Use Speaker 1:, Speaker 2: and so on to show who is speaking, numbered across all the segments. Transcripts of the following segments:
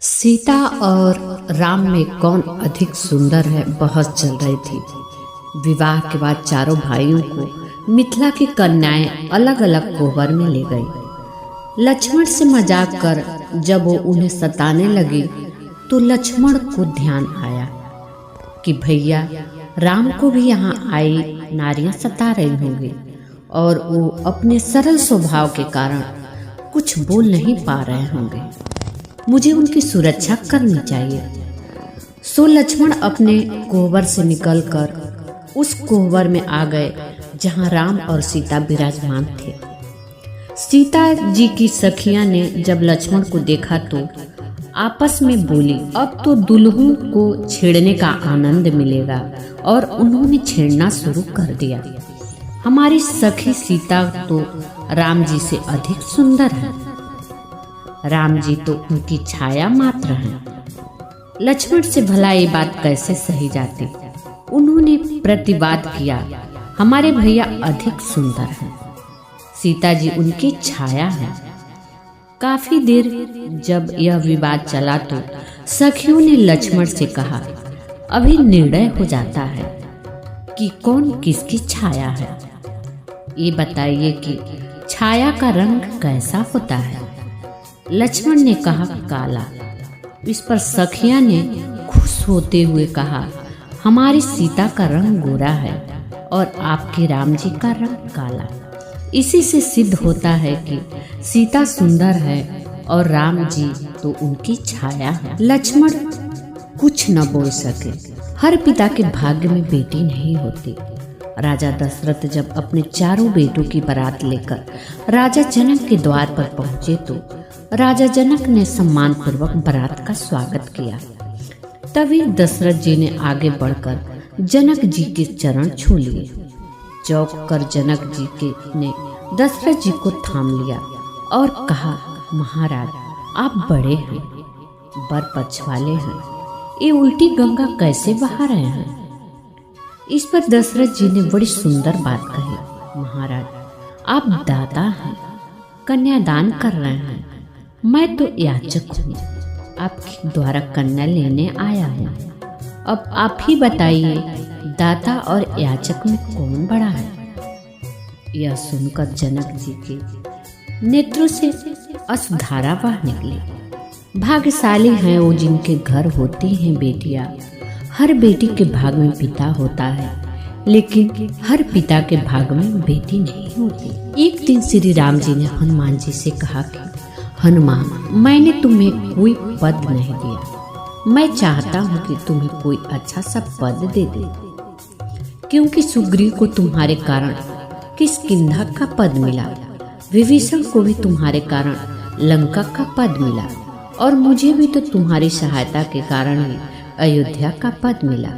Speaker 1: सीता और राम में कौन अधिक सुंदर है बहस चल रही थी। विवाह के बाद चारों भाइयों को मिथिला की कन्याएं अलग अलग कोहबर में ले गई। लक्ष्मण से मजाक कर जब वो उन्हें सताने लगी तो लक्ष्मण को ध्यान आया कि भैया राम को भी यहाँ आई नारियां सता रही होंगी और वो अपने सरल स्वभाव के कारण कुछ बोल नहीं पा रहे होंगे। मुझे उनकी सुरक्षा करनी चाहिए। सो लक्ष्मण अपने कोहबर से निकलकर उस कोहबर में आ गए जहाँ राम और सीता विराजमान थे। सीता जी की सखियां ने जब लक्ष्मण को देखा तो आपस में बोली, अब तो दुल्हन को छेड़ने का आनंद मिलेगा, और उन्होंने छेड़ना शुरू कर दिया। हमारी सखी सीता तो राम जी से अधिक सुंदर है, राम जी तो उनकी छाया मात्र हैं। लक्ष्मण से भला ये बात कैसे सही जाती। उन्होंने प्रतिवाद किया, हमारे भैया अधिक सुंदर हैं, सीता जी उनकी छाया है। काफी देर जब यह विवाद चला तो सखियों ने लक्ष्मण से कहा, अभी निर्णय हो जाता है कि कौन किसकी छाया है। ये बताइए कि छाया का रंग कैसा होता है। लक्ष्मण ने कहा, काला। इस पर सखिया ने खुश होते हुए कहा, हमारी सीता का रंग गोरा है और आपके राम जी का रंग काला। इसी से सिद्ध होता है कि सीता सुंदर है और राम जी तो उनकी छाया है। लक्ष्मण कुछ न बोल सके। हर पिता के भाग्य में बेटी नहीं होती। राजा दशरथ जब अपने चारों बेटों की बारात लेकर राजा जनक के द्वार पर पहुंचे तो राजा जनक ने सम्मान पूर्वक बारात का स्वागत किया। तभी दशरथ जी ने आगे बढ़कर जनक जी के चरण छू लिए। चौंक कर जनक जी ने दशरथ जी को थाम लिया और कहा, महाराज आप बड़े हैं, बर पक्ष वाले हैं, ये उल्टी गंगा कैसे बहा रहे हैं। इस पर दशरथ जी ने बड़ी सुंदर बात कही, महाराज आप दाता हैं, कन्यादान कर रहे हैं, मैं तो याचक हूँ, आपके द्वारा कन्या लेने आया हूँ। अब आप ही बताइए, दाता और याचक में कौन बड़ा है। यह सुनकर जनक जी के नेत्रों से अश्रुधारा बह निकली। भाग्यशाली हैं वो जिनके घर होती हैं बेटियां। हर बेटी के भाग में पिता होता है, लेकिन हर पिता के भाग में बेटी नहीं होती। एक दिन श्री राम जी ने हनुमान जी से कहा कि हनुमान, मैंने तुम्हें कोई पद नहीं दिया, मैं चाहता हूँ कि तुम्हें कोई अच्छा सा पद दे दे, क्योंकि सुग्रीव को तुम्हारे कारण किष्किंधा का पद मिला, विभीषण को भी तुम्हारे कारण लंका का पद मिला, और मुझे भी तो तुम्हारी सहायता के कारण ही अयोध्या का पद मिला,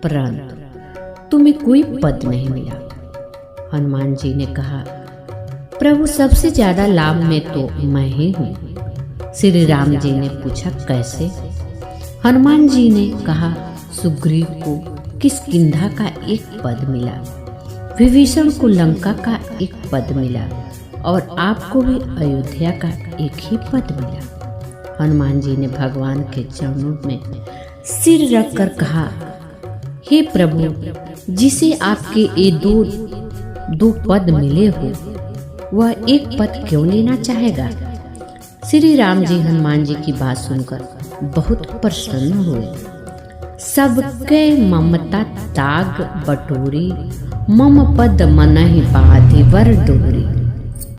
Speaker 1: परंतु तुम्हें कोई पद नहीं मिला। हनुमान जी ने कहा, प्रभु सबसे ज्यादा लाभ में तो मैं ही हूँ। श्री राम जी ने पूछा, कैसे। हनुमान जी ने कहा, सुग्रीव को किष्किंधा का एक पद मिला, विभीषण को लंका का एक पद मिला, और आपको भी अयोध्या का एक ही पद मिला। हनुमान जी ने भगवान के चरणों में सिर रखकर कहा, हे प्रभु, जिसे आपके ये दो पद मिले हो वह एक पद क्यों लेना चाहेगा। श्री राम जी हनुमान जी की बात सुनकर बहुत प्रसन्न हुए। सबके ममता ताग बटोरी, मम पद मनहि बाधि वर डोरी।